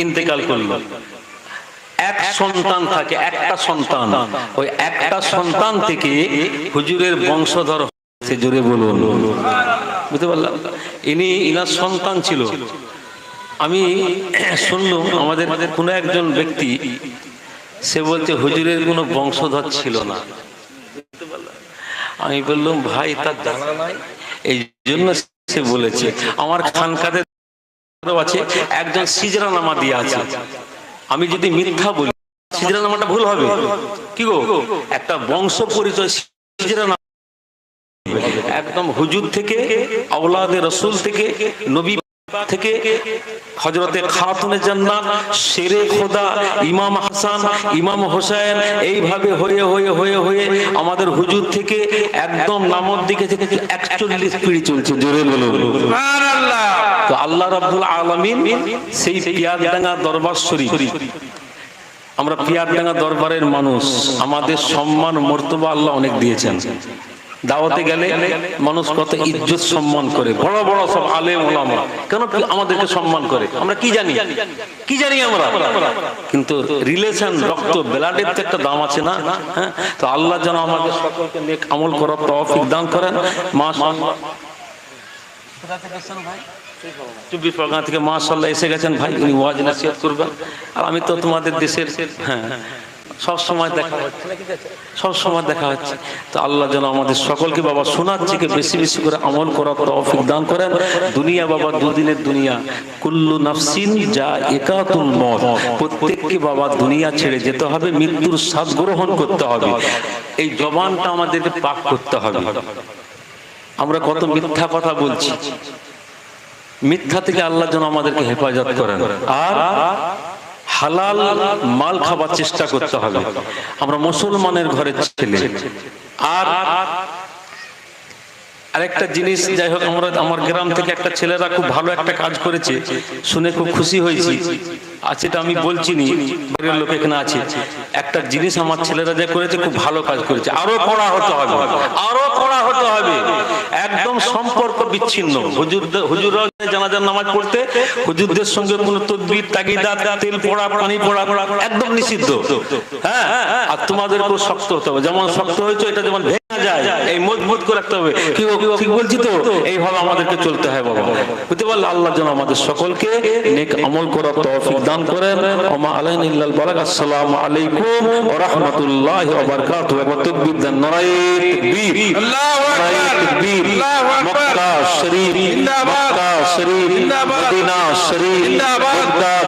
ইন্তেকাল করলো। এক সন্তান থাকে, একটা সন্তান, ওই একটা সন্তান থেকে হুজুরের বংশধর হয়েছে। জোরে বলুন, বুঝতে পারলাম? ইনার সন্তান ছিল। আমি শুনলাম আমাদের কোনো একজন ব্যক্তি, সে বলছে হুজুরের কোনো বংশধর ছিল না। আমি বললাম ভাই তার জানা নাই, এই জন্য সে বলেছে। আমার খানকাদের আছে একজন সিজরা নামা দিয়ে আছে। আমি যদি মিথ্যা বলি সিজরা নামাটা ভুল হবে কি গো? একটা বংশ পরিচয় সিজরা নামা, একদম হুজুর থেকে, আওলাদে রসুল থেকে, নবী থেকে, হযরতে খাতুনে জান্নাত, শেরে খোদা, ইমাম হাসান, ইমাম হোসেন, এইভাবে হয়ে হয়ে হয়ে হয়ে আমাদের হুজুর থেকে একদম নামর দিকে থেকে 41 পিঁড়ি চলছে। জোরে বলুন সুবহানাল্লাহ। তো আল্লাহ রাব্বুল আলামিন সেই পিয়ারডাঙ্গা দরবার শরীফ, আমরা পিয়ারডাঙ্গা দরবারের মানুষ, আমাদের সম্মান মর্তবা আল্লাহ অনেক দিয়েছেন। দাওয়াতে গেলে মানুষ কত ইজ্জত সম্মান করে, বড় বড় সব আলেম ওলামা কেন আমাদেরকে সম্মান করে? আমরা কি জানি, কি জানি আমরা? কিন্তু রিলেশন, রক্ত, ব্লাডের তো একটা দাম আছে না? হ্যাঁ, তো আল্লাহ যেন আমাদের সকলকে নেক আমল করার তৌফিক দান করেন। মাশাআল্লাহ, চব্বিশ পরগনা থেকে মাশাআল্লাহ এসে গেছেন ভাই, উনি ওয়াজ নসিহত করবেন। আর আমি তো তোমাদের দেশের, হ্যাঁ, সব সময় দেখা হচ্ছে, সব সময় দেখা হচ্ছে। তো আল্লাহ যেন আমাদের সকলকে বাবা শোনার থেকে বেশি বেশি করে আমল করার তৌফিক দান করেন। দুনিয়া বাবা দুদিনের দুনিয়া, কুল্লু নাফসিন যায়িকাতুল মউত, প্রত্যেককে বাবা দুনিয়া ছেড়ে যেতে হবে, মৃত্যুর স্বাদ গ্রহণ করতে হবে। এই জবানটা আমাদেরকে পাক করতে হবে। আমরা কত মিথ্যা কথা বলছি, মিথ্যা থেকে আল্লাহ যেন আমাদেরকে হেফাজত করেন। আর হালাল মাল খাবার চেষ্টা করতে হবে। আমরা মুসলমানের ঘরের ছেলে। আর আরেকটা জিনিস, যাই হোক, আমার গ্রাম থেকে একটা ছেলেরা খুব ভালো একটা কাজ করেছে, শুনে খুব খুশি হয়েছি। আর সেটা আমি বলছি নি, বাড়ির লোক এখানে আছে। একটা জিনিস আমার ছেলেরা যে করেছে, খুব ভালো কাজ করেছে। আরো কড়া হতে হবে, আরো কড়া হতে হবে। একদম সম্পর্ক বিচ্ছিন্ন। হুজুররা জানাজার নামাজ পড়তে হুজুরদের সঙ্গে কোনো তদবির, তাগিদাত, তেল পড়া, পানি পড়া একদম নিষিদ্ধ। হ্যাঁ, আর তোমাদেরকেও শক্ত হতে হবে। যেমন শক্ত হয়েছে, এটা যেমন ভেঙে যায়, এই মজবুত করে রাখতে হবে। ঠিক বলছি তো? এইভাবে আমাদেরকে চলতে হয় বাবা, বুঝতে পারলে? আল্লাহ যেন আমাদের সকলকে নেক আমল করার তৌফিক দান করেন। ওমা আলাইনা ইল্লাল বালাগ। আসসালামু আলাইকুম ওয়া রাহমাতুল্লাহি ওয়া বারাকাতুহু। ওয়া তাকবীর দেন, নারায়ে তাকবীর, আল্লাহু আকবার, মক্কা শরীফ, মক্কা শরীফ, মদিনা শরীফ,